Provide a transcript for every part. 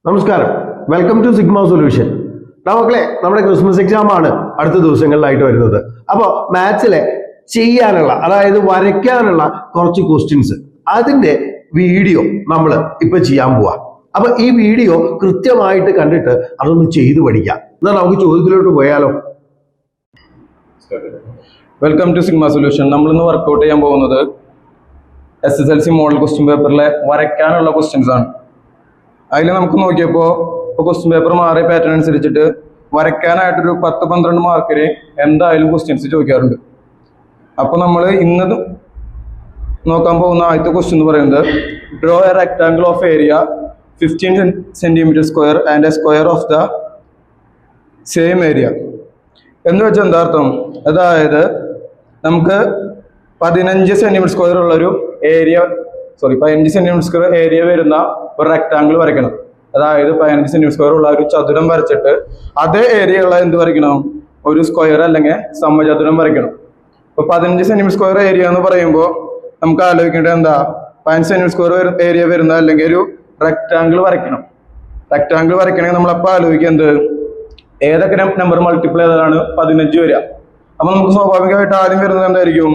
നമസ്കാരം, welcome to sigma solution. മക്കളെ, നമ്മുടെ ക്രിസ്മസ് എക്സാം ആണ് അടുത്ത ദിവസങ്ങളിലായിട്ട് വരുന്നത്. അപ്പോൾ മാത്സിലെ ചെയ്യാനുള്ള, അതായത് വരയ്ക്കാനുള്ള കുറച്ച് ക്വസ്റ്റ്യൻസ്, അതിന്റെ വീഡിയോ നമ്മൾ ഇപ്പൊ ചെയ്യാൻ പോവാ. അപ്പൊ ഈ വീഡിയോ കൃത്യമായിട്ട് കണ്ടിട്ട് അതൊന്ന് ചെയ്തു പഠിക്കാം. എന്നാൽ നമുക്ക് ചോദ്യത്തിലോട്ട് പോയാലോ? Welcome to sigma solution. നമ്മളിന്ന് വർക്കൗട്ട് ചെയ്യാൻ പോകുന്നത് SSLC മോഡൽ ക്വസ്റ്റ്യൻ പേപ്പറിലെ വരയ്ക്കാനുള്ള ക്വസ്റ്റ്യൻസ് ആണ്. അതിൽ നമുക്ക് നോക്കിയപ്പോൾ ക്വസ്റ്റ്യൻ പേപ്പർ മാറിയ പാറ്റേൺ അനുസരിച്ചിട്ട് വരയ്ക്കാനായിട്ടൊരു 10-12 മാർക്കിന് എന്തായാലും ക്വസ്റ്റ്യൻസ് ചോദിക്കാറുണ്ട്. അപ്പോൾ നമ്മൾ ഇന്ന് നോക്കാൻ പോകുന്ന ആദ്യത്തെ ക്വസ്റ്റ്യൻ എന്ന് പറയുന്നത് draw A rectangle of area 15 cm square and A square of the same area. എന്ന് വെച്ചാൽ എന്താ അർത്ഥം? അതായത് നമുക്ക് 15 cm സ്ക്വയർ ഉള്ളൊരു ഏരിയ 15 cm സ്ക്വയർ ഏരിയ വരുന്ന ഒരു റെക്ടാങ്കിൾ വരയ്ക്കണം. അതായത് 15 cm സ്ക്വയർ ഉള്ള ഒരു ചതുരം വരച്ചിട്ട് അതേ ഏരിയ ഉള്ള എന്ത് വരയ്ക്കണം? ഒരു സ്ക്വയർ അല്ലെങ്കിൽ സമചതുരം വരയ്ക്കണം. അപ്പോൾ 15 cm സ്ക്വയർ ഏരിയ എന്ന് പറയുമ്പോൾ നമുക്ക് ആലോചിക്കേണ്ടത് എന്താ? 15 cm സ്ക്വയർ ഏരിയ വരുന്ന അല്ലെങ്കിൽ ഒരു റെക്ടാങ്കിൾ വരയ്ക്കണം. റെക്ടാങ്കിൾ വരയ്ക്കണമെങ്കിൽ നമ്മളപ്പോൾ ആലോചിക്കുക എന്ത്? ഏതൊക്കെ നമ്പർ മൾട്ടിപ്ലൈ ചെയ്തതാണ് 15 വരിക? അപ്പൊ നമുക്ക് സ്വാഭാവികമായിട്ട് ആദ്യം വരുന്നത് എന്തായിരിക്കും?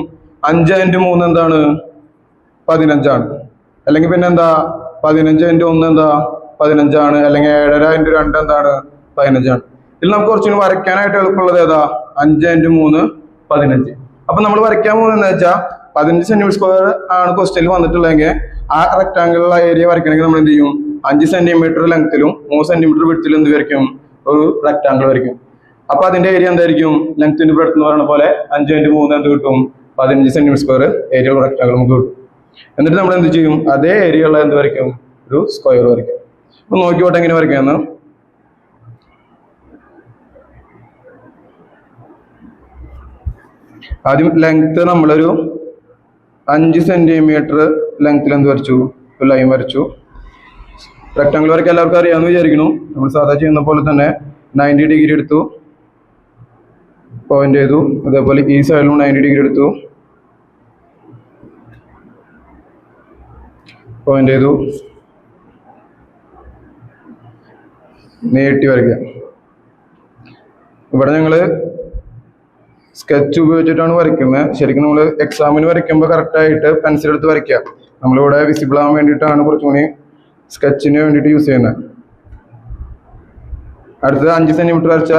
5 × 3 എന്താണ്? 15 ആണ്. അല്ലെങ്കിൽ പിന്നെ എന്താ? 15 × 1 എന്താ? 15 ആണ്. അല്ലെങ്കിൽ 7.5 × 2 എന്താണ്? 15 ആണ്. ഇതിൽ നമുക്ക് കുറച്ചുകൂടി വരയ്ക്കാനായിട്ട് എളുപ്പമുള്ളത് ഏതാ? 5 × 3 15. അപ്പൊ നമ്മൾ വരയ്ക്കാൻ പോകുന്നത് വെച്ചാൽ 15 cm സ്ക്വയർ ആണ് ക്വസ്റ്റ്യനിൽ വന്നിട്ടുള്ളതെങ്കിൽ ആ റെക്ടാങ്കിളുള്ള ഏരിയ വരയ്ക്കണമെങ്കിൽ നമ്മൾ എന്ത് ചെയ്യും? 5 cm ലെങ്ത്തിലും 3 cm വിഡ്ത്തിലും എന്ത് വരയ്ക്കും? ഒരു റെക്ടാങ്കിൾ വരയ്ക്കും. അപ്പൊ അതിന്റെ ഏരിയ എന്തായിരിക്കും? ലെങ്ത്തിന്റെ ബ്രെഡ്ത്ത് എന്ന് പറയുന്ന പോലെ 5 × 3 എന്ത് കിട്ടും? 15 cm സ്ക്വയർ ഏരിയ ഉള്ള റെക്ടാങ്കിൾ നമുക്ക് കിട്ടും. എന്നിട്ട് നമ്മൾ എന്ത് ചെയ്യും? അതേ ഏരിയ ഉള്ള എന്ത് വരയ്ക്കും? ഒരു സ്ക്വയർ വരയ്ക്കും. അപ്പൊ നോക്കിക്കോട്ടെ എങ്ങനെ വരയ്ക്കാമെന്ന്. ആദ്യം ലെങ്ത് നമ്മളൊരു 5 cm ലെങ്ത്തിൽ എന്ത് വരച്ചു? ഒരു ലൈൻ വരച്ചു. റെക്ടാങ്കിൾ വരയ്ക്കാൻ എല്ലാവർക്കും അറിയാമെന്ന് വിചാരിക്കുന്നു. നമ്മൾ സാധാ ചെയ്യുന്ന പോലെ തന്നെ 90 ഡിഗ്രി എടുത്തു, പോയിന്റ് ചെയ്തു. അതേപോലെ ഈ സൈഡിലും 90 ഡിഗ്രി എടുത്തു, പോയിന്റ് ചെയ്തു, നീട്ടി വരയ്ക്കുക. ഇവിടെ ഞങ്ങൾ സ്കെച്ച് ഉപയോഗിച്ചിട്ടാണ് വരയ്ക്കുന്നത്. ശരിക്കും നമ്മൾ എക്സാമിന് വരയ്ക്കുമ്പോൾ കറക്റ്റായിട്ട് പെൻസിൽ എടുത്ത് വരയ്ക്കുക. നമ്മളിവിടെ വിസിബിൾ ആവാൻ വേണ്ടിയിട്ടാണ് കുറച്ചുകൂടി സ്കെച്ചിന് വേണ്ടിയിട്ട് യൂസ് ചെയ്യുന്നത്. അടുത്തത് 5 cm വരച്ച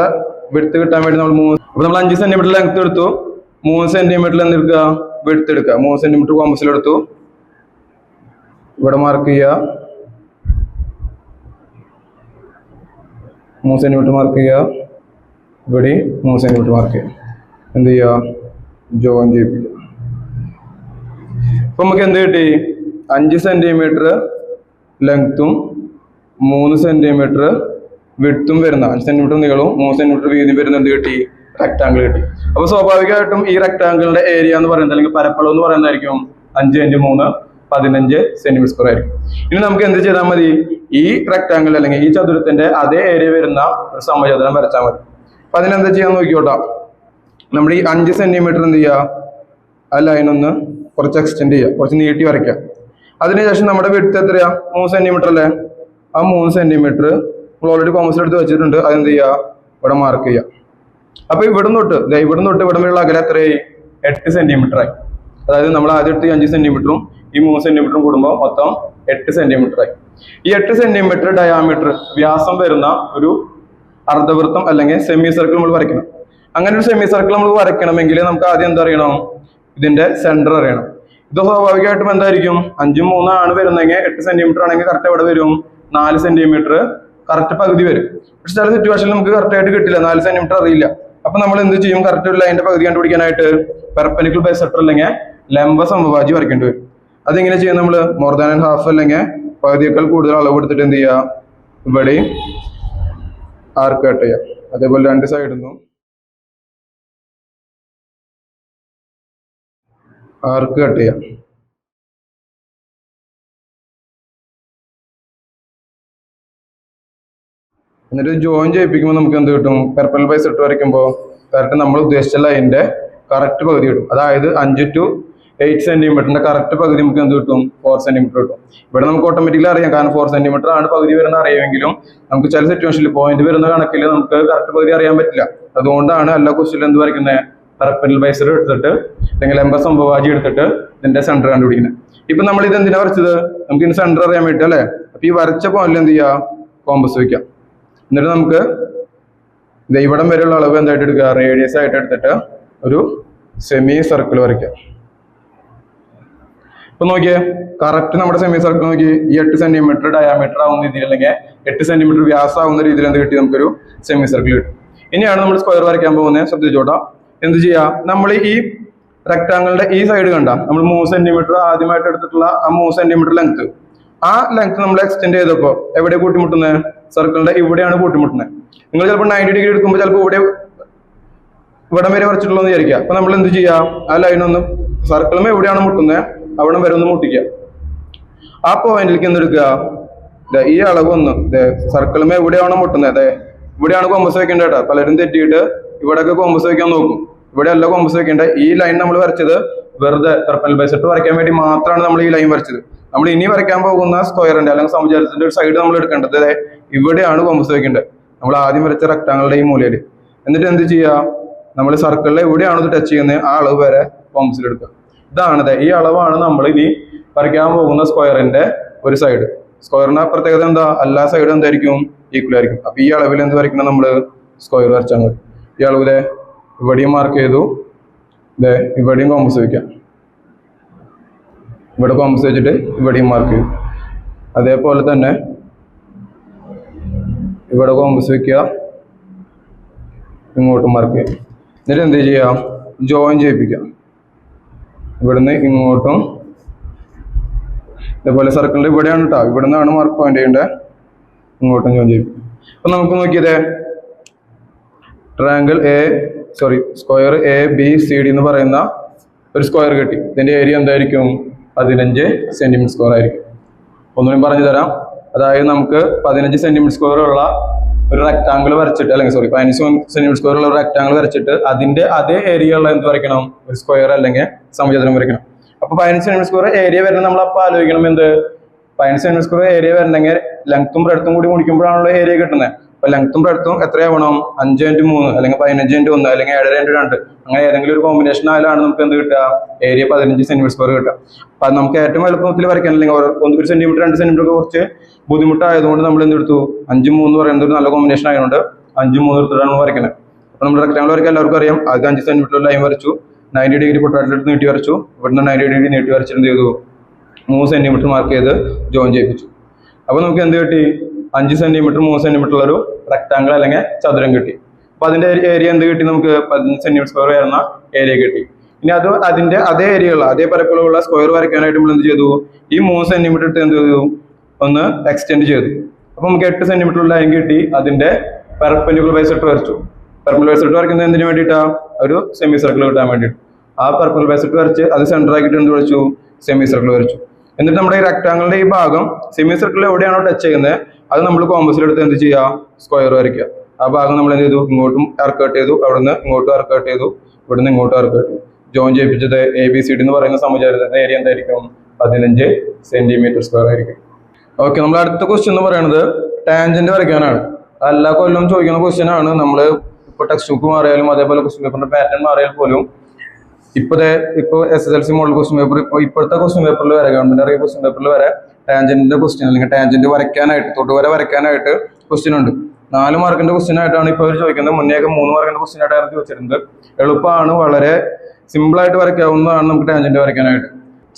വിഡ്ത്ത് കിട്ടാൻ വേണ്ടി നമ്മൾ അപ്പോൾ നമ്മൾ 5 cm ലെങ്ത് എടുത്തു, 3 cm എന്തെടുക്കുക? വിഡ്ത്ത് എടുക്കുക. 3 cm കോമ്പസിൽ എടുത്തു, ഇവിടെ മാർക്ക് ചെയ്യുക, 3 cm മാർക്ക് ചെയ്യുക, ഇവിടെ 3 cm മാർക്ക് ചെയ്യുക. എന്ത് ചെയ്യുക? ജോയിൻ ചെയ്യിപ്പിക്കുക. അപ്പൊ നമുക്ക് എന്ത് കിട്ടി? 5 cm ലെങ്ത്തും 3 cm വിഡ്ത്തും വരുന്ന 5 cm നീളവും 3 cm വീതിയും വരുന്ന എന്ത് കിട്ടി? റെക്ടാങ്കിൾ കിട്ടി. അപ്പൊ സ്വാഭാവികമായിട്ടും ഈ റെക്ടാങ്കിളിന്റെ ഏരിയ എന്ന് പറയുന്നത് അല്ലെങ്കിൽ പരപ്പളവ് എന്ന് പറയുന്നതായിരിക്കും 5 × 3 15 cm സ്ക്വയർ ആയിരിക്കും. ഇനി നമുക്ക് എന്ത് ചെയ്താൽ മതി? ഈ റെക്ടാങ്കിൾ അല്ലെങ്കിൽ ഈ ചതുരത്തിന്റെ അതേ ഏരിയ വരുന്ന ഒരു സമചതുരം വരച്ചാൽ മതി. അപ്പൊ അതിനെന്താ ചെയ്യാൻ നോക്കിക്കോട്ടാ. നമ്മൾ ഈ 5 cm എന്ത് ചെയ്യുക? ആ ലൈൻ ഒന്ന് കുറച്ച് എക്സ്റ്റെൻഡ് ചെയ്യുക, കുറച്ച് നീട്ടി വരയ്ക്കുക. അതിനുശേഷം നമ്മുടെ വിഡ്ത്ത് എത്രയാ? 3 cm അല്ലേ? ആ 3 cm നമ്മൾ ഓൾറെഡി കോമേഴ്സിൽ എടുത്ത് വെച്ചിട്ടുണ്ട്. അതെന്ത് ചെയ്യുക? ഇവിടെ മാർക്ക് ചെയ്യുക. അപ്പൊ ഇവിടെ തൊട്ട് ഇവിടെ വരെയുള്ള അകലെ എത്രയായി? 8 cm ആയി. അതായത് നമ്മൾ ആദ്യം എടുത്ത് 5 cm ഈ 3 cm കൂടുമ്പോൾ മൊത്തം 8 cm ആയി. ഈ 8 cm ഡയാമീറ്റർ വ്യാസം വരുന്ന ഒരു അർദ്ധവൃത്തം അല്ലെങ്കിൽ സെമി സർക്കിൾ നമ്മൾ വരയ്ക്കണം. അങ്ങനെ ഒരു സെമി സർക്കിൾ നമ്മൾ വരയ്ക്കണമെങ്കിൽ നമുക്ക് ആദ്യം എന്തറിയണം? ഇതിന്റെ സെന്റർ അറിയണം. ഇത് സ്വാഭാവികമായിട്ടും എന്തായിരിക്കും? 5 × 3 ആണ് വരുന്നെങ്കിൽ 8 cm ആണെങ്കിൽ കറക്റ്റ് എവിടെ വരും? 4 cm കറക്റ്റ് പകുതി വരും. പക്ഷെ ചില സിറ്റുവേഷനിൽ നമുക്ക് കറക്റ്റ് ആയിട്ട് കിട്ടില്ല, 4 cm അറിയില്ല. അപ്പൊ നമ്മൾ എന്ത് ചെയ്യും? കറക്റ്റ് ഒരു ലൈനിന്റെ പകുതി കണ്ടുപിടിക്കാനായിട്ട് പെർപെൻഡിക്കുലർ ബൈസെക്ടർ അല്ലെങ്കിൽ ലംബ സമവാചി വരയ്ക്കേണ്ടി വരും. അതെങ്ങനെ ചെയ്യും? നമ്മൾ മോർ ദാൻ ഹാഫ് അല്ലെങ്കിൽ പകുതിയേക്കാൾ കൂടുതൽ അളവ് എടുത്തിട്ട് എന്ത് ചെയ്യുക? ഇവിടെ ആർക്ക് കട്ട് ചെയ്യുക. അതേപോലെ രണ്ട് സൈഡിൽ നിന്നും ആർക്ക് കട്ട് ചെയ്യാം. എന്നിട്ട് ജോയിൻ ചെയ്യിപ്പിക്കുമ്പോൾ നമുക്ക് എന്ത് കിട്ടും? പെർപെൻഡിക്കുലർ ബൈസെക്ടർ വരയ്ക്കുമ്പോൾ കറക്റ്റ് നമ്മൾ ഉദ്ദേശിച്ച ലൈനിന്റെ കറക്റ്റ് പകുതി കിട്ടും. അതായത് 5 to 8 സെന്റിമീറ്ററിന്റെ കറക്റ്റ് പകുതി നമുക്ക് എന്ത് കിട്ടും? 4 സെന്റിമീറ്റർ കിട്ടും. ഇവിടെ നമുക്ക് ഓട്ടോമാറ്റിക്കലി അറിയാം, കാരണം 4 സെന്റിമീറ്റർ ആണ് പകുതി വരുന്ന അറിയാമെങ്കിലും നമുക്ക് ചില സിറ്റുവേഷനിൽ പോയിന്റ് വരുന്ന കണക്കിൽ നമുക്ക് കറക്റ്റ് പകുതി അറിയാൻ പറ്റില്ല. അതുകൊണ്ടാണ് എല്ലാ ക്വസ്റ്റ്യനിലും എന്ത് വരയ്ക്കുന്നത്? പെർപെൻഡിക്കുലർ ബൈസെക്ടർ എടുത്തിട്ട് അല്ലെങ്കിൽ ലംബ സമവാചി എടുത്തിട്ട് ഇതിന്റെ സെന്റർ കണ്ടുപിടിക്കുന്നത്. ഇപ്പൊ നമ്മൾ ഇത് എന്തിനാ വരച്ചത്? നമുക്ക് ഇതിന് സെന്റർ അറിയാൻ വേണ്ടി അല്ലേ? അപ്പൊ ഈ വരച്ച പോയിന്റിൽ എന്ത് ചെയ്യുക? കോമ്പസ് വെക്കാം. എന്നിട്ട് നമുക്ക് ഇവിടം വരെയുള്ള അളവ് എന്തായിട്ട് എടുക്കുക? റേഡിയസ് ആയിട്ട് എടുത്തിട്ട് ഒരു സെമി സർക്കിൾ വരയ്ക്കാം. ഇപ്പൊ നോക്കിയേ, കറക്റ്റ് നമ്മുടെ സെമി സർക്കിൾ നോക്കി, ഈ 8 സെന്റിമീറ്റർ ഡയാമീറ്റർ ആവുന്ന രീതിയിൽ അല്ലെങ്കിൽ 8 സെന്റിമീറ്റർ വ്യാസം ആവുന്ന രീതിയിൽ എന്ത് കിട്ടി? നമുക്കൊരു സെമി സർക്കിൾ കിട്ടും. ഇനിയാണ് നമ്മൾ സ്ക്വയർ വരയ്ക്കാൻ പോകുന്നത്. ശ്രദ്ധിച്ചോട്ടാ. എന്ത് ചെയ്യാം? നമ്മൾ ഈ റെക്ടാങ്കിളിന്റെ ഈ സൈഡ് കണ്ട നമ്മൾ 3 സെന്റിമീറ്റർ ആദ്യമായിട്ട് എടുത്തിട്ടുള്ള ആ 3 സെന്റിമീറ്റർ ലെങ്ത്, ആ ലെങ്ത് നമ്മൾ എക്സ്റ്റെൻഡ് ചെയ്തപ്പോ എവിടെ കൂട്ടിമുട്ടുന്നത്? സർക്കിളിന്റെ ഇവിടെയാണ് കൂട്ടിമുട്ടുന്നത്. നിങ്ങൾ ചിലപ്പോൾ 90 ഡിഗ്രി എടുക്കുമ്പോൾ ചിലപ്പോൾ ഇവിടം വരെ വരച്ചിട്ടുള്ളൂ എന്ന് വിചാരിക്കുക. അപ്പൊ നമ്മൾ എന്ത് ചെയ്യാം? ആ ലൈനൊന്ന് സർക്കിളും എവിടെയാണ് മുട്ടുന്നത് അവിടെ വരെ ഒന്ന് മുട്ടിക്കുക. ആ പോയിന്റിലേക്ക് എന്തെടുക്കുക? ഈ അളവ് ഒന്ന് സർക്കിളും എവിടെയാണോ മുട്ടുന്നത് ഇവിടെയാണ് കോമ്പസ് വെക്കേണ്ടത് കേട്ടോ. പലരും തെറ്റിയിട്ട് ഇവിടെയൊക്കെ കോമ്പസ് വെക്കാൻ നോക്കും. ഇവിടെ അല്ല കോമ്പസ് വെക്കേണ്ടത്. ഈ ലൈൻ നമ്മൾ വരച്ചത് വെറുതെ പെർപെൻഡിക്കുലർ ബൈസെക്ടർ വരയ്ക്കാൻ വേണ്ടി മാത്രമാണ് നമ്മൾ ഈ ലൈൻ വരച്ചത്. നമ്മൾ ഇനി വരയ്ക്കാൻ പോകുന്ന സ്ക്വയറിന്റെ അല്ലെങ്കിൽ സമചതുരത്തിന്റെ ഒരു സൈഡ് നമ്മൾ എടുക്കേണ്ടത് ഇവിടെയാണ് കോമ്പസ് വെക്കേണ്ടത്. നമ്മൾ ആദ്യം വരച്ച റെക്ടാങ്കിളുടെ ഈ മൂലയിൽ. എന്നിട്ട് എന്ത് ചെയ്യുക? നമ്മൾ സർക്കിളിൽ എവിടെയാണ് ഇത് ടച്ച് ചെയ്യുന്നത് ആ അളവ് വരെ കോമ്പസിൽ എടുക്കുക. ഇതാണ് ഈ അളവാണ് നമ്മൾ ഇനി വരയ്ക്കാൻ പോകുന്ന സ്ക്വയറിന്റെ ഒരു സൈഡ്. സ്ക്വയറിന്റെ പ്രത്യേകത എന്താ? എല്ലാ സൈഡും എന്തായിരിക്കും? ഈക്വൽ ആയിരിക്കും. അപ്പൊ ഈ അളവിൽ എന്ത് വരയ്ക്കണം? നമ്മൾ സ്ക്വയർ വരച്ചാൽ മതി. ഈ അളവ് ഇവിടെയും മാർക്ക് ചെയ്തു, ഇവിടെയും കോമ്പസ് വയ്ക്കാം. ഇവിടെ കോമ്പസ് വെച്ചിട്ട് ഇവിടെയും മാർക്ക് ചെയ്തു. അതേപോലെ തന്നെ ഇവിടെ കോമ്പസ് വെക്കുക, ഇങ്ങോട്ടും മാർക്ക് ചെയ്യുക. എന്നിട്ട് എന്ത് ചെയ്യാം? ജോയിൻ ചെയ്യിപ്പിക്കാം. ഇവിടുന്ന് ഇങ്ങോട്ടും ഇതേപോലെ സർക്കിളിന്റെ ഇവിടെയാണ് കേട്ടോ, ഇവിടെ നിന്നാണ് മാർക്ക് പോയിന്റ് ചെയ്യേണ്ടത്. ഇങ്ങോട്ടും ജോയിൻ ചെയ്യിപ്പിക്കും. അപ്പൊ നമുക്ക് നോക്കിയതേ സ്ക്വയർ ABCD എന്ന് പറയുന്ന ഒരു സ്ക്വയർ കിട്ടി. ഇതിന്റെ ഏരിയ എന്തായിരിക്കും? 15 സെന്റിമീറ്റർ സ്ക്വയർ ആയിരിക്കും. ഒന്നുകൂടി പറഞ്ഞു തരാം. അതായത് നമുക്ക് 15 സെന്റിമീറ്റർ സ്ക്വയർ ഉള്ള ഒരു റെക്ടാങ്കിൾ വരച്ചിട്ട്, അല്ലെങ്കിൽ 15 സെന്റിമീറ്റർ സ്ക്വയർ ഉള്ള ഒരു റെക്ടാങ്കിൾ വരച്ചിട്ട് അതിന്റെ അതേ ഏരിയ ഉള്ള എന്ത് വരയ്ക്കണം? ഒരു സ്ക്വയർ അല്ലെങ്കിൽ സമചതുരം വരയ്ക്കണം. അപ്പൊ 15 സെന്റിമീറ്റർ സ്ക്വയർ ഏരിയ വരുന്നത് നമ്മൾ അപ്പൊ ആലോചിക്കണം എന്ത്? 15 സെന്റിമീറ്റർ സ്ക്വയർ ഏരിയ വരണമെങ്കിൽ ലെങ്ത്തും ബ്രെഡ്ത്തും കൂടി മുടിക്കുമ്പോഴാണല്ലോ ഏരിയ കിട്ടുന്നത്. അപ്പൊ ലെങ്ത്തും ബ്രെഡ്ത്തും എത്രയാവണം? 5x3 അല്ലെങ്കിൽ 15x1 അല്ലെങ്കിൽ 7x2 അങ്ങനെ ഏതെങ്കിലും ഒരു കോമ്പിനേഷൻ ആയാലാണ് നമുക്ക് എന്ത് കിട്ടുക? ഏരിയ 15 സെന്റിമീറ്റർ സ്ക്വയർ കിട്ടുക. അപ്പൊ നമുക്ക് ഏറ്റവും എളുപ്പത്തിൽ വരയ്ക്കാൻ, അല്ലെങ്കിൽ 1 സെന്റിമീറ്റർ 2 സെന്റിമീറ്റർ കുറച്ച് ബുദ്ധിമുട്ടായതുകൊണ്ട് നമ്മൾ എന്തെടുത്തു? 5x3 പറയുന്നത് ഒരു നല്ല കോമ്പിനേഷൻ ആയതുകൊണ്ട് 5x3 എടുത്തിട്ടാണ് വരയ്ക്കുന്നത്. അപ്പൊ നമ്മൾ റെക്ടാങ്കിൾ വരയ്ക്കാൻ എല്ലാവർക്കും അറിയാം. ആദ്യം 5 സെന്റിമീറ്റർ ലൈൻ വരച്ചു, 90 ഡിഗ്രി പൊട്ടായിട്ട് നീട്ടി വരച്ചു. ഇവിടുന്ന് 90 ഡിഗ്രി നീട്ടി വരച്ചിട്ട് എന്ത് ചെയ്തു? 3 സെന്റിമീറ്റർ മാർക്ക് ചെയ്ത് ജോയിൻ ചെയ്യിപ്പിച്ചു. അപ്പൊ നമുക്ക് എന്ത് കിട്ടി? 5 സെന്റിമീറ്റർ 3 സെന്റിമീറ്റർ ഉള്ള ഒരു റെക്ടാങ്കിൾ അല്ലെങ്കിൽ ചതുരം കിട്ടി. അപ്പൊ അതിന്റെ ഏരിയ എന്ത് കിട്ടി? നമുക്ക് 15 സെന്റിമീറ്റർ സ്ക്വയർ വരുന്ന ഏരിയ കിട്ടി. ഇനി അതിന്റെ അതേ ഏരിയയുള്ള അതേ പരപ്പളവുള്ള സ്ക്വയർ വരയ്ക്കാനായിട്ട് നമ്മൾ എന്ത് ചെയ്തു? ഈ 3 സെന്റിമീറ്റർ ഇട്ട് എന്ത് ചെയ്തു? ഒന്ന് എക്സ്റ്റെൻഡ് ചെയ്തു. അപ്പൊ നമുക്ക് 8 സെന്റിമീറ്റർ ലൈൻ കിട്ടി. അതിന്റെ പെർപെൻഡിക്കുലർ ബൈസെക്ടർ വരച്ചു. പെർപെൻഡിക്കുലർ ബൈസെക്ടർ വരയ്ക്കുന്നത് എന്തിനു വേണ്ടിയിട്ടാ? ഒരു സെമി സർക്കിൾ കിട്ടാൻ വേണ്ടിയിട്ട്. ആ പെർപെൻഡിക്കുലർ ബൈസെക്ടർ വരച്ച് അത് സെന്റർ ആക്കിയിട്ട് എന്ത് വരച്ചു? സെമി സർക്കിൾ വരച്ചു. എന്നിട്ട് നമ്മുടെ ഈ റെക്ടാങ്കിളിന്റെ ഈ ഭാഗം സെമി സർക്കിളിൽ എവിടെയാണോ ടച്ച് ചെയ്യുന്നത് അത് നമ്മൾ കോമ്പസിലെടുത്ത് എന്ത് ചെയ്യുക? സ്ക്വയർ വരയ്ക്കുക. ആ ഭാഗം നമ്മൾ എന്ത് ചെയ്തു? ഇങ്ങോട്ടും ആർക്ക് ചെയ്തു, അവിടുന്ന് ഇങ്ങോട്ടും ആർക്ക് ചെയ്തു, ഇവിടുന്ന് ഇങ്ങോട്ടും ആർക്ക് ചെയ്തു. ജോയിൻ ചെയ്യിപ്പിച്ചത് ABCD എന്ന് പറയുന്ന സമചതുരത്തിന്റെ ഏരിയ എന്തായിരിക്കും? 15 സെന്റിമീറ്റർ സ്ക്വയർ ആയിരിക്കും. ഓക്കെ, നമ്മൾ അടുത്ത ക്വസ്റ്റ്യൻ എന്ന് പറയുന്നത് ടാൻജന്റ് വരയ്ക്കാനാണ്. എല്ലാ കൊല്ലം ചോദിക്കുന്ന ക്വസ്റ്റ്യൻ ആണ്. നമ്മൾ ഇപ്പോൾ ടെക്സ്റ്റ് ബുക്ക് മാറിയാലും അതേപോലെ ക്വസ്റ്റ്യൻ പേപ്പറിന്റെ പാറ്റേൺ മാറിയാൽ പോലും ഇപ്പോൾ SSLC മോഡൽ ക്വസ്റ്റ്യൻ പേപ്പർ ഇപ്പോഴത്തെ ക്വസ്റ്റ്യൻ പേപ്പറിൽ വരെ, ഗവൺമെന്റ് അറിയ ക്വസ്റ്റ്യൻ പേപ്പറിൽ വരെ ടാൻജന്റിന്റെ ക്വസ്റ്റ്യൻ അല്ലെങ്കിൽ ടാൻജന്റ് വരയ്ക്കാനായിട്ട്, തൊടുവര വരയ്ക്കാനായിട്ട് ക്വസ്റ്റ്യൻ ഉണ്ട്. 4 മാർക്കിന്റെ ക്വസ്റ്റ്യൻ ആയിട്ടാണ് ഇപ്പോൾ അവർ ചോദിക്കുന്നത്. മുന്നേക്ക് 3 മാർക്കിന്റെ ക്വസ്റ്റ്യൻ ആയിട്ടാണ് ചോദിച്ചിരുന്നത്. എളുപ്പമാണ്, വളരെ സിമ്പിൾ ആയിട്ട് വരയ്ക്കാവുന്നതാണ് നമുക്ക് ടാൻജന്റ് വരയ്ക്കാനായിട്ട്.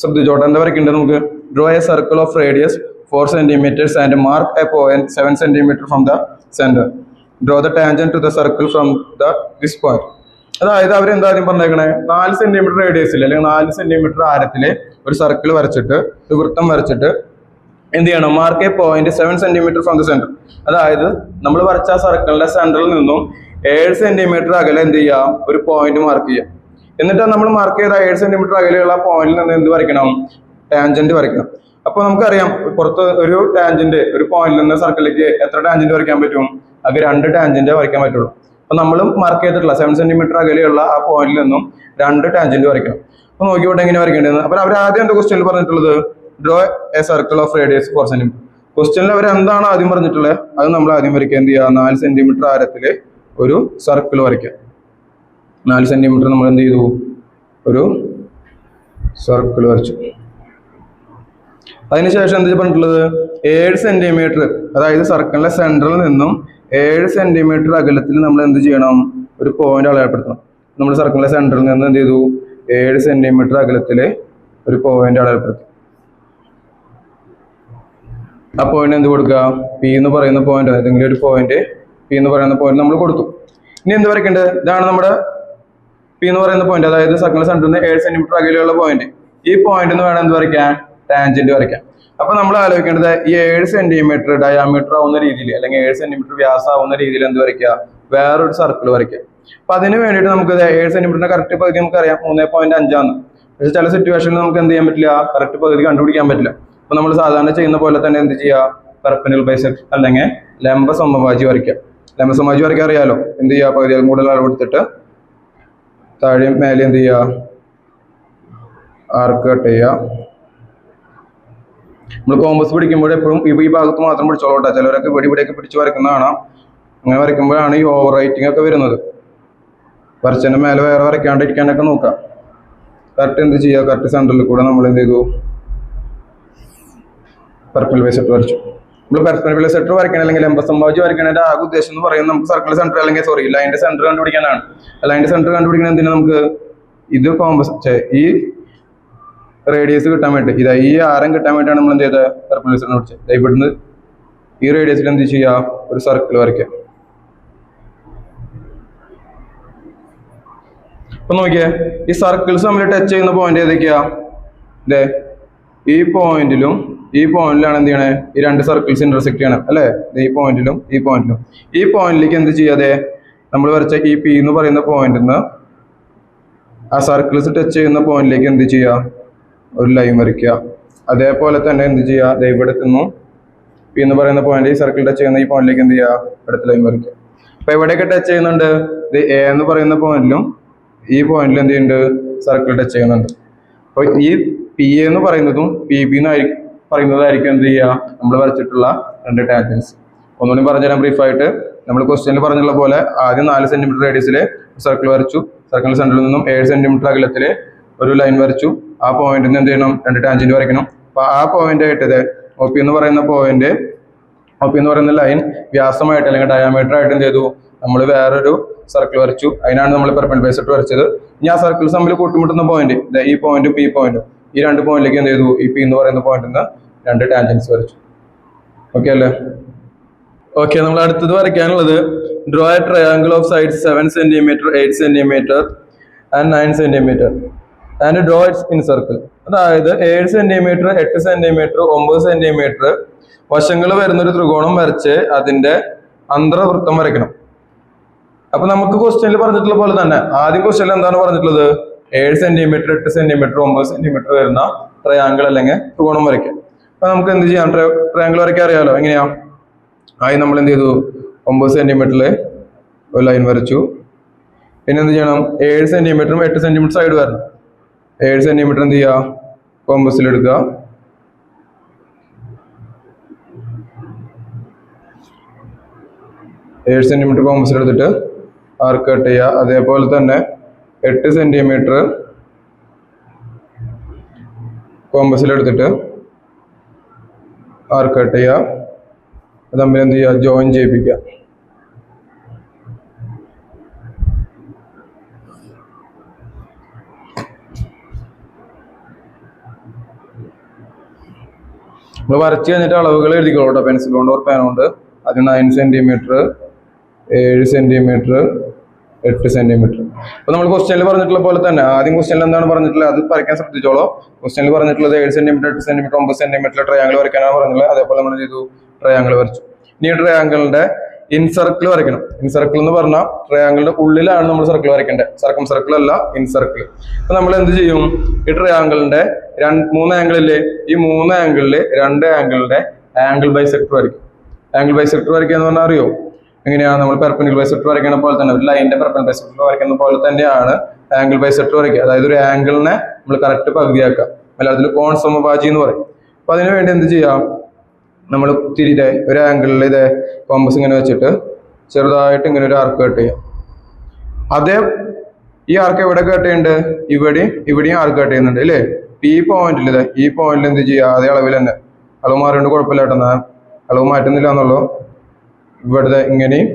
ശ്രദ്ധിച്ചോട്ടെ, എന്താ വരയ്ക്കേണ്ടത്? നമുക്ക് draw A circle of radius 4 centimeters and mark a point 7 centimeters from the center. Draw the tangent to the circle from this point. അതായത് അവരെന്താ ആദ്യം പറഞ്ഞേക്കണേ? 4 സെന്റിമീറ്റർ റേഡിയസിൽ അല്ലെങ്കിൽ 4 സെന്റിമീറ്റർ ആരത്തില് ഒരു സർക്കിൾ വരച്ചിട്ട്, ഒരു വൃത്തം വരച്ചിട്ട് എന്ത് ചെയ്യണം? Mark A point 7 centimeters from the centre. അതായത് നമ്മൾ വരച്ച സർക്കിളിന്റെ സെന്ററിൽ നിന്നും 7 സെന്റിമീറ്റർ അകലെ എന്ത് ചെയ്യാം? ഒരു പോയിന്റ് മാർക്ക് ചെയ്യാം. എന്നിട്ട് നമ്മൾ മാർക്ക് ചെയ്ത 7 സെന്റിമീറ്റർ അകലെയുള്ള പോയിന്റിൽ നിന്ന് എന്ത് വരയ്ക്കണം? ടാൻജന്റ് വരയ്ക്കണം. അപ്പൊ നമുക്കറിയാം, പുറത്ത് ഒരു ടാൻജന്റ് ഒരു പോയിന്റിൽ നിന്ന് സർക്കിളിലേക്ക് എത്ര ടാൻജന്റ് വരയ്ക്കാൻ പറ്റും? അത് 2 ടാൻജന്റ് വരയ്ക്കാൻ പറ്റുള്ളൂ. അപ്പൊ നമ്മൾ മാർക്ക് ചെയ്തിട്ടുള്ള 7 സെന്റിമീറ്റർ അകലെയുള്ള ആ പോയിന്റിൽ നിന്നും 2 ടാൻജന്റ് വരയ്ക്കണം. അപ്പൊ നോക്കിയോട്ടെ എങ്ങനെ വരയ്ക്കേണ്ടത്. അപ്പൊ അവർ ആദ്യം എന്താ ക്വസ്റ്റ്യനിൽ പറഞ്ഞിട്ടുള്ളത്, draw A circle of radius 4 centimetre. ക്വസ്റ്റ്യനിൽ അവർ എന്താണ് ആദ്യം പറഞ്ഞിട്ടുള്ളത് അത് നമ്മൾ ആദ്യം വരയ്ക്കുക. എന്ത് ചെയ്യുക, 4 സെന്റിമീറ്റർ ആരത്തില് ഒരു സർക്കിൾ വരയ്ക്കുക. 4 സെന്റിമീറ്റർ നമ്മൾ എന്ത് ചെയ്തു, ഒരു സർക്കിൾ വരച്ചു. അതിനുശേഷം എന്ത് പറഞ്ഞിട്ടുള്ളത്, 7 സെന്റിമീറ്റർ, അതായത് സർക്കിളിന്റെ സെന്ററിൽ നിന്നും 7 സെന്റിമീറ്റർ അകലത്തിൽ നമ്മൾ എന്ത് ചെയ്യണം, ഒരു പോയിന്റ് അടയാളപ്പെടുത്തണം. നമ്മൾ സർക്കിളിന്റെ സെന്ററിൽ നിന്ന് എന്ത് ചെയ്തു, 7 സെന്റിമീറ്റർ അകലത്തില് ഒരു പോയിന്റ് അടയാളപ്പെടുത്തി. ആ പോയിന്റ് എന്ത് കൊടുക്കുക, പി എന്ന് പറയുന്ന പോയിന്റ്, ഏതെങ്കിലും ഒരു പോയിന്റ് പി എന്ന് പറയുന്ന പോയിന്റ് നമ്മൾ കൊടുത്തു. ഇനി എന്ത് വരയ്ക്കേണ്ടത്, ഇതാണ് നമ്മുടെ പി എന്ന് പറയുന്ന പോയിന്റ്, അതായത് സർക്കിളിന്റെ സെന്ററിൽ നിന്ന് 7 സെന്റിമീറ്റർ അകലെയുള്ള പോയിന്റ്. ഈ പോയിന്റിന് വേണം എന്ത് വരയ്ക്കാൻ, ടാൻജന്റ് വരയ്ക്കാം. അപ്പൊ നമ്മൾ ആലോചിക്കേണ്ടത് ഈ 7 സെന്റിമീറ്റർ ഡയാമീറ്റർ ആവുന്ന രീതിയിൽ, അല്ലെങ്കിൽ 7 സെന്റിമീറ്റർ വ്യാസം ആവുന്ന രീതിയിൽ എന്ത് വരയ്ക്കുക, വേറൊരു സർക്കിൾ വരയ്ക്കുക. അപ്പൊ അതിന് വേണ്ടിയിട്ട് നമുക്ക് 7 സെന്റിമീറ്ററിന്റെ കറക്റ്റ് പകുതി നമുക്കറിയാം 3.5 ആണ്. പക്ഷെ ചില സിറ്റുവേഷനിൽ നമുക്ക് എന്ത് ചെയ്യാൻ പറ്റില്ല, കറക്റ്റ് പകുതി കണ്ടുപിടിക്കാൻ പറ്റില്ല. അപ്പൊ നമ്മൾ സാധാരണ ചെയ്യുന്ന പോലെ തന്നെ എന്ത് ചെയ്യുക, പെർപെൻഡിക്കുലർ ബൈസെക്ഷൻ അല്ലെങ്കിൽ ലംബ സമവാജി വരയ്ക്കുക. ലംബ സമവാജി വരയ്ക്കാൻ അറിയാലോ, എന്ത് ചെയ്യുക, പകുതികൾ കൂടുതൽ അളവെടുത്തിട്ട് താഴെയും മേലെ എന്ത് ചെയ്യുക, ആർക്ക് കട്ട് ചെയ്യുക. നമ്മൾ കോമ്പസ് പിടിക്കുമ്പോൾ എപ്പോഴും ഈ ഭാഗത്ത് മാത്രം പിടിച്ചോളൂ. ചിലവരൊക്കെ ഇവിടെയൊക്കെ പിടിച്ച് വരയ്ക്കുന്നതാണ്. അങ്ങനെ വരയ്ക്കുമ്പോഴാണ് ഈ ഓവർ റൈറ്റിംഗ് ഒക്കെ വരുന്നത്. വരച്ചതിന്റെ മേലെ വേറെ വരയ്ക്കാണ്ടിരിക്കാനൊക്കെ നോക്കാം. കറക്റ്റ് എന്ത് ചെയ്യുക, കറക്റ്റ് സെന്ററിൽ കൂടെ നമ്മൾ എന്ത് ചെയ്തു, പെർപെൻഡിക്കുലർ ബൈസെക്ടർ വരച്ചു. നമ്മൾ പെർപെൻഡിക്കുലർ ബൈസെക്ടർ വരയ്ക്കണം അല്ലെങ്കിൽ ലംബ സമവാജി വരയ്ക്കണതിന്റെ ആകെ ഉദ്ദേശം എന്ന് പറയുന്നത് നമുക്ക് സർക്കിൾ സെന്റർ അല്ലെങ്കിൽ ലൈനിന്റെ സെന്റർ കണ്ടുപിടിക്കാനാണ്. ലൈനിന്റെ സെന്റർ കണ്ടുപിടിക്കണം എന്തിനാ, നമുക്ക് ഇത് കോമ്പസ് ഈ റേഡിയസ് കിട്ടാൻ വേണ്ടി, ഈ ആരം കിട്ടാൻ വേണ്ടിയാണ് നമ്മൾ എന്ത് ചെയ്തത്, പെർപെൻഡിക്കുലർ ബൈസെക്ടർ പഠിച്ചത്. ഇവിടുന്ന് ഈ റേഡിയസിൽ എന്ത് ചെയ്യുക, ഒരു സർക്കിൾ വരയ്ക്കുക. അപ്പൊ നോക്കിയേ, ഈ സർക്കിൾസ് തമ്മിൽ ടച്ച് ചെയ്യുന്ന പോയിന്റ് ഏതൊക്കെയാ, ഈ പോയിന്റിലും ഈ പോയിന്റിലാണ് എന്ത് ചെയ്യണേ, ഈ രണ്ട് സർക്കിൾസ് ഇന്റർസെക്ട് ചെയ്യണം അല്ലെ. ഈ പോയിന്റിലും ഈ പോയിന്റിലും ഈ പോയിന്റിലേക്ക് എന്ത് ചെയ്യാതെ നമ്മൾ വരച്ച ഈ പി എന്ന് പറയുന്ന പോയിന്റിൽ നിന്ന് ആ സർക്കിൾസ് ടച്ച് ചെയ്യുന്ന പോയിന്റിലേക്ക് എന്ത് ചെയ്യുക, ഒരു ലൈൻ വരയ്ക്കുക. അതേപോലെ തന്നെ എന്ത് ചെയ്യുക, ഇവിടെ എത്തുന്നു പി എന്ന് പറയുന്ന പോയിന്റ് ഈ സർക്കിൾ ടച്ച് ചെയ്യുന്ന ഈ പോയിന്റിലേക്ക് എന്ത് ചെയ്യുക, അടുത്ത ലൈൻ വരയ്ക്കുക. അപ്പൊ എവിടെയൊക്കെ ടച്ച് ചെയ്യുന്നുണ്ട്, ഇത് എ എന്ന് പറയുന്ന പോയിന്റിലും ഈ പോയിന്റിൽ എന്ത് ചെയ്യുന്നുണ്ട്, സർക്കിൾ ടച്ച് ചെയ്യുന്നുണ്ട്. അപ്പൊ ഈ പി എന്ന് പറയുന്നതും പി ബി പറയുന്നതായിരിക്കും എന്ത് ചെയ്യുക, നമ്മൾ വരച്ചിട്ടുള്ള രണ്ട് ടാൻജൻസ്. ഒന്നുകൂടി പറഞ്ഞുതരാം ബ്രീഫായിട്ട്. നമ്മൾ ക്വസ്റ്റ്യനിൽ പറഞ്ഞുള്ള പോലെ ആദ്യം 4 സെന്റിമീറ്റർ റേഡിയസിൽ സർക്കിൾ വരച്ചു. സർക്കിൾ സെന്ററിൽ നിന്നും 7 സെന്റിമീറ്റർ അകലത്തിൽ ഒരു ലൈൻ വരച്ചു. ആ പോയിന്റിൽ നിന്ന് എന്ത് ചെയ്യണം, രണ്ട് ടാൻജന്റ് വരയ്ക്കണം. അപ്പൊ ആ പോയിന്റ് ആയിട്ട് ഒ പി എന്ന് പറയുന്ന പോയിന്റ്, ഒ പി എന്ന് പറയുന്ന ലൈൻ വ്യാസമായിട്ട് അല്ലെങ്കിൽ ഡയാമീറ്റർ ആയിട്ട് എന്ത് ചെയ്തു, നമ്മൾ വേറൊരു സർക്കിൾ വരച്ചു. അതിനാണ് നമ്മൾ പെർപെൻഡിക്കുലർ ബൈസെക്ടർ വരച്ചത്. ഇനി ആ സർക്കിൾസ് തമ്മിൽ കൂട്ടിമുട്ടുന്ന പോയിന്റ്, ഈ പോയിന്റും ഈ പോയിന്റും, ഈ രണ്ട് പോയിന്റിലേക്ക് എന്ത് ചെയ്തു, ഈ പി എന്ന് പറയുന്ന പോയിന്റിൽ നിന്ന് രണ്ട് ടാൻജൻസ് വരച്ചു. ഓക്കെ അല്ലേ? ഓക്കെ, നമ്മൾ അടുത്തത് വരയ്ക്കാനുള്ളത് draw a triangle of sides 7 centimetre 8 centimetre and 9 centimetre and draw its incircle. അതായത് 7 സെന്റിമീറ്റർ 8 സെന്റിമീറ്റർ 9 സെന്റിമീറ്റർ വശങ്ങൾ വരുന്നൊരു ത്രികോണം വരച്ച് അതിന്റെ അന്തർവൃത്തം വരയ്ക്കണം. അപ്പൊ നമുക്ക് ക്വസ്റ്റ്യനിൽ പറഞ്ഞിട്ടുള്ള പോലെ തന്നെ ആദ്യം ക്വസ്റ്റ്യനിൽ എന്താണ് പറഞ്ഞിട്ടുള്ളത്, 7 സെന്റിമീറ്റർ 8 സെന്റിമീറ്റർ 9 സെന്റിമീറ്റർ വരുന്ന ട്രയാങ്കിൾ അല്ലെങ്കിൽ ത്രികോണം വരയ്ക്കാം. അപ്പൊ നമുക്ക് എന്ത് ചെയ്യാം, ട്രയാങ്കിൾ വരയ്ക്കാൻ അറിയാലോ. എങ്ങനെയാ, ആയി നമ്മൾ എന്ത് ചെയ്തു, 9 സെന്റിമീറ്ററിൽ ഒരു ലൈൻ വരച്ചു. പിന്നെ എന്ത് ചെയ്യണം, 7 സെന്റിമീറ്ററും 8 സെന്റിമീറ്റർ സൈഡ് വരണം. 7 സെന്റിമീറ്റർ എന്ത് ചെയ്യുക, കോമ്പസിൽ എടുക്കുക. 7 സെന്റിമീറ്റർ കോമ്പസിൽ എടുത്തിട്ട് ആർക്ക് കട്ട് ചെയ്യുക. അതേപോലെ തന്നെ 8 സെന്റിമീറ്റർ കോമ്പസിൽ എടുത്തിട്ട് ആർക്ക് കട്ട് ചെയ്യുക. അത് തമ്മിൽ എന്ത് ചെയ്യുക, ജോയിൻ ചെയ്യിപ്പിക്കുക. നമ്മൾ വരച്ച് കഴിഞ്ഞിട്ട് അളവുകൾ എഴുതിക്കോളൂ കേട്ടോ, പെൻസിൽ കൊണ്ട് ഓർ പേന കൊണ്ട്. അത് 9 സെന്റിമീറ്റർ 7 സെന്റിമീറ്റർ 8 സെന്റിമീറ്റർ. അപ്പൊ നമ്മൾ ക്വസ്റ്റ്യനിൽ പറഞ്ഞിട്ടുള്ള പോലെ തന്നെ ആദ്യം ക്വസ്റ്റ്യനിൽ എന്താണ് പറഞ്ഞിട്ടുള്ളത് അത് വരയ്ക്കാൻ ശ്രദ്ധിച്ചോളൂ. ക്വസ്റ്റ്യനിൽ പറഞ്ഞിട്ടുള്ളത് 7 സെന്റിമീറ്റർ 8 സെന്റിമീറ്റർ 9 സെന്റിമീറ്റർ ട്രയാങ്കിൾ വരയ്ക്കാനാണ് പറഞ്ഞിട്ടുള്ളത്. അതേപോലെ നമ്മൾ ചെയ്തു, ട്രയാങ്കിൾ വരച്ചു. ഇനി ട്രയാങ്കിളിന്റെ ഇൻസർക്കിൾ വരയ്ക്കണം. ഇൻസർക്കിൾ എന്ന് പറഞ്ഞാൽ ട്രയാങ്കിളിന്റെ ഉള്ളിലാണ് നമ്മൾ സർക്കിൾ വരയ്ക്കേണ്ടത്, സർക്കം സർക്കിൾ അല്ല, ഇൻസർക്കിൾ. അപ്പൊ നമ്മൾ എന്ത് ചെയ്യും, ഈ ട്രയാങ്കിളിന്റെ 3 ആംഗിളില്ലേ, ഈ 3 ആംഗിളിൽ 2 ആംഗിളിന്റെ ആംഗിൾ ബൈസെക്ടർ വരയ്ക്കും. ആംഗിൾ ബൈസെക്ടർ വരയ്ക്കുക എന്ന് പറഞ്ഞാൽ അറിയോ എങ്ങനെയാണ്, നമ്മൾ പെർപെൻഡിക്കുലർ ബൈസെക്ടർ വരയ്ക്കുന്ന പോലെ തന്നെ, ഒരു ലൈനിന്റെ പെർപെൻഡിക്കുലർ ബൈസെക്ടർ വരയ്ക്കുന്ന പോലെ തന്നെയാണ് ആംഗിൾ ബൈസെക്ടർ വരയ്ക്കുക. അതായത് ഒരു ആംഗിളിനെ നമ്മൾ കറക്റ്റ് പകുതിയാക്കുക. മലയാളത്തിൽ കോൺ സമഭാജി എന്ന് പറയും. അപ്പൊ അതിനു വേണ്ടി എന്ത് ചെയ്യാം, നമ്മൾ തിരിതെ ഒരു ആംഗിളിൽ ഇതേ കോമ്പസ് ഇങ്ങനെ വെച്ചിട്ട് ചെറുതായിട്ട് ഇങ്ങനെ ഒരു ആർക്ക് കട്ട് ചെയ്യാം. അതേ ഈ ആർക്ക് എവിടെ കട്ട് ചെയ്യുന്നുണ്ട്, ഇവിടെയും ആർക്ക് കട്ട് ചെയ്യുന്നുണ്ട് അല്ലേ. ഈ പോയിന്റിൽ ഈ പോയിന്റിൽ എന്ത് ചെയ്യുക, അതേ അളവിൽ തന്നെ അളവ് മാറിയോണ്ട് കുഴപ്പമില്ല കേട്ടോ, അളവ് മാറ്റുന്നില്ല എന്നുള്ളൂ. ഇവിടുത്തെ ഇങ്ങനെയും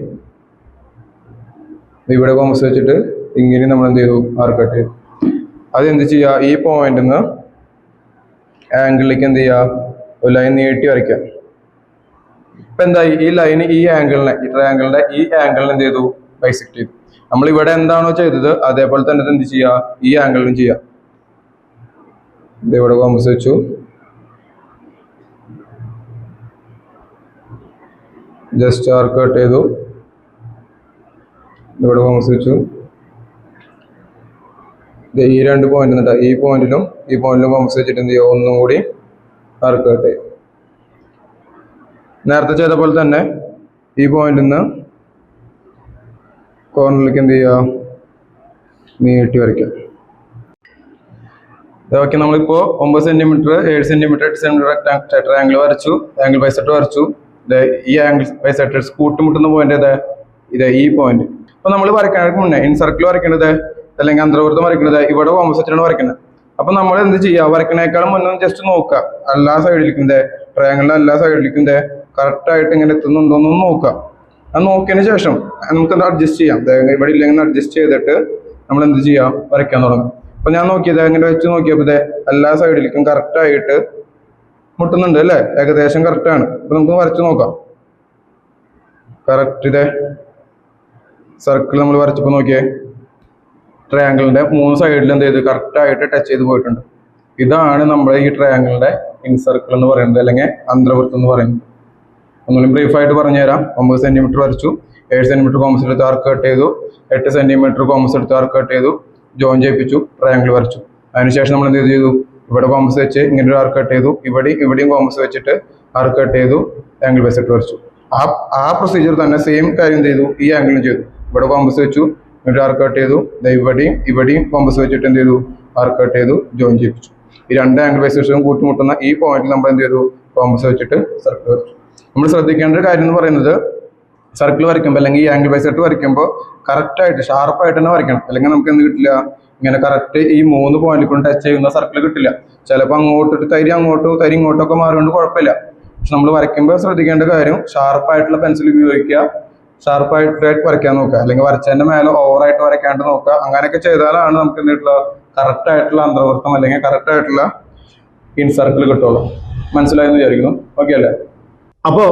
ഇവിടെ കോമ്പസ് വെച്ചിട്ട് ഇങ്ങനെ നമ്മൾ എന്ത് ചെയ്തു, ആർക്ക് കട്ട് ചെയ്തു. അതെന്ത് ചെയ്യുക, ഈ പോയിന്റിൽ നിന്ന് ആംഗിളിലേക്ക് എന്ത് ചെയ്യുക, ഒരു ലൈൻ നീട്ടി വരയ്ക്കുക. ഇപ്പൊ എന്തായി, ഈ ലൈന് ഈ ആംഗിളിനെ, ഈ ട്രയാംഗിളിന്റെ ഈ ആംഗിളിനെ എന്ത് ചെയ്തു, ബൈസെക്ട് ചെയ്തു. നമ്മൾ ഇവിടെ എന്താണോ ചെയ്തത് അതേപോലെ തന്നെ എന്ത് ചെയ്യുക, ഈ ആംഗിളിലും ചെയ്യാം. ഇത് ഇവിടെ കോമ്പസ് വെച്ചു, ജസ്റ്റ് ആർക്ക് കട്ട് ചെയ്തു, ഇവിടെ കോമ്പസ് വെച്ചു. ഈ രണ്ട് പോയിന്റ് എന്നിട്ട് ഈ പോയിന്റിലും കോമ്പസ് വെച്ചിട്ട് എന്ത് ചെയ്യുക, ഒന്നും കൂടി ആർക്ക് കട്ട് ചെയ്യും. നേരത്തെ ചെയ്ത പോലെ തന്നെ ഈ പോയിന്റിൽ നിന്ന് കോർണറിലേക്ക് എന്ത് ചെയ്യുക, നീട്ടി വരയ്ക്കുക. ഓക്കെ, നമ്മളിപ്പോ 9 സെന്റിമീറ്റർ 7 സെന്റിമീറ്റർ 8 സെന്റിമീറ്റർ ട്രയാംഗിൾ വരച്ചു, ആംഗിൾ ബൈസെക്ടർ വരച്ചു. ഈ ആംഗിൾ ബൈസെക്ടർ കൂട്ടുമുട്ടുന്ന പോയിന്റ് ഇത് ഈ പോയിന്റ്. അപ്പൊ നമ്മൾ വരയ്ക്കാനൊക്കെ മുന്നേ ഇൻ സർക്കിൾ വരയ്ക്കേണ്ടത് അല്ലെങ്കിൽ അന്തർവൃത്തം വരയ്ക്കുന്നത് ഇവിടെ കോമ്പസ് വെച്ചിട്ടാണ് വരയ്ക്കുന്നത്. അപ്പൊ നമ്മൾ എന്ത് ചെയ്യുക, വരയ്ക്കണേക്കാളും മുന്നേ ജസ്റ്റ് നോക്കുക, എല്ലാ സൈഡിലേക്കും ട്രയാംഗിളിന്റെ എല്ലാ സൈഡിലേക്കും കറക്റ്റ് ആയിട്ട് ഇങ്ങനെ എത്തുന്നുണ്ടോന്നും നോക്കുക. അത് നോക്കിയതിന് ശേഷം നമുക്ക് എന്താ അഡ്ജസ്റ്റ് ചെയ്യാം. ഇവിടെ ഇല്ലെങ്കിൽ അഡ്ജസ്റ്റ് ചെയ്തിട്ട് നമ്മൾ എന്ത് ചെയ്യാം, വരയ്ക്കാൻ തുടങ്ങും. അപ്പൊ ഞാൻ നോക്കിയത് ഇങ്ങനെ വെച്ച് നോക്കിയപ്പോ എല്ലാ സൈഡിലേക്കും കറക്റ്റ് ആയിട്ട് മുട്ടുന്നുണ്ട് അല്ലേ, ഏകദേശം കറക്റ്റ് ആണ്. അപ്പൊ നമുക്ക് വരച്ച് നോക്കാം. കറക്റ്റ് സർക്കിൾ നമ്മൾ വരച്ചപ്പോ നോക്കിയേ, ട്രയാംഗിളിന്റെ 3 സൈഡിൽ എന്ത് ചെയ്ത് കറക്റ്റ് ആയിട്ട് ടച്ച് ചെയ്ത് പോയിട്ടുണ്ട്. ഇതാണ് നമ്മുടെ ഈ ട്രയാംഗിളിന്റെ ഇൻ സർക്കിൾ എന്ന് പറയുന്നത്, അല്ലെങ്കിൽ അന്തർവൃത്തം എന്ന് പറയുന്നത്. ഒന്നുകൂടി ബ്രീഫായിട്ട് പറഞ്ഞുതരാം. 9 സെന്റിമീറ്റർ വരച്ചു, 7 സെന്റിമീറ്റർ കോമ്പസ് എടുത്ത് ആർക്ക് കട്ട് ചെയ്തു, 8 സെന്റിമീറ്റർ കോമ്പസ് എടുത്ത് ആർക്ക് കട്ട് ചെയ്തു, ജോയിൻ ചെയ്യിപ്പിച്ചു, ട്രയാംഗിൾ വരച്ചു. അതിനുശേഷം നമ്മൾ എന്ത് ചെയ്തു, ഇവിടെ കോമ്പസ് വെച്ച് ഇങ്ങനെ ഒരു ആർക്ക് കട്ട് ചെയ്തു, ഇവിടെയും കോമ്പസ് വെച്ചിട്ട് ആർക്ക് കട്ട് ചെയ്തു, ആംഗിൾ ബൈസെക്ടർ വരച്ചു. ആ പ്രൊസീജിയർ തന്നെ സെയിം കാര്യം എന്ത് ചെയ്തു, ഈ ആംഗിളും ചെയ്തു. ഇവിടെ കോമ്പസ് വെച്ചു, എന്നിട്ട് ആർക്ക് കട്ട് ചെയ്തു, ഇവിടെയും കോമ്പസ് വെച്ചിട്ട് എന്ത് ചെയ്തു, ആർക്ക് കട്ട് ചെയ്തു, ജോയിൻ ചെയ്യിപ്പിച്ചു. ഈ രണ്ട് ആംഗിൾ ബൈസെക്ടറും കൂട്ടിമുട്ടുന്ന ഈ പോയിന്റിൽ നമ്മൾ എന്ത് ചെയ്തു, കോമ്പസ് വെച്ചിട്ട് സർക്കിൾ വരച്ചു. നമ്മൾ ശ്രദ്ധിക്കേണ്ട ഒരു കാര്യം എന്ന് പറയുന്നത്, സർക്കിൾ വരയ്ക്കുമ്പോൾ അല്ലെങ്കിൽ ഈ ആംഗിൾ ബൈസെക്ടർ വരയ്ക്കുമ്പോൾ കറക്റ്റായിട്ട് ഷാർപ്പായിട്ട് തന്നെ വരയ്ക്കണം. അല്ലെങ്കിൽ നമുക്ക് എന്ത് കിട്ടില്ല, ഇങ്ങനെ കറക്റ്റ് ഈ 3 പോയിന്റിൽ കൊണ്ട് ടച്ച് ചെയ്യുന്ന സർക്കിൾ കിട്ടില്ല. ചിലപ്പോൾ അങ്ങോട്ട് തരി ഇങ്ങോട്ടൊക്കെ മാറുകൊണ്ട് കുഴപ്പമില്ല. പക്ഷെ നമ്മൾ വരയ്ക്കുമ്പോൾ ശ്രദ്ധിക്കേണ്ട കാര്യം, ഷാർപ്പായിട്ടുള്ള പെൻസിൽ ഉപയോഗിക്കുക, ഷാർപ്പായിട്ട് വരയ്ക്കാൻ നോക്കുക. അല്ലെങ്കിൽ വരച്ചതിന്റെ മേലെ ഓവറായിട്ട് വരയ്ക്കാണ്ട് നോക്കുക. അങ്ങനെയൊക്കെ ചെയ്താലാണ് നമുക്ക് എന്തിട്ടുള്ള കറക്റ്റ് ആയിട്ടുള്ള അന്തർവൃത്തം അല്ലെങ്കിൽ കറക്റ്റ് ആയിട്ടുള്ള ഇൻ സർക്കിൾ കിട്ടുള്ളൂ. മനസ്സിലായെന്ന് വിചാരിക്കുന്നു. ഓക്കെ അല്ലേ? അപ്പോ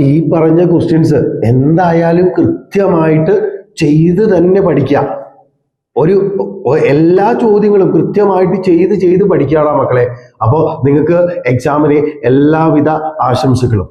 ഈ പറഞ്ഞ ക്വസ്റ്റ്യൻസ് എന്തായാലും കൃത്യമായിട്ട് ചെയ്ത് തന്നെ പഠിക്കാം. എല്ലാ ചോദ്യങ്ങളും കൃത്യമായിട്ട് ചെയ്ത് പഠിക്കാടാ മക്കളെ. അപ്പോൾ നിങ്ങൾക്ക് എക്സാമിന് എല്ലാവിധ ആശംസകളും.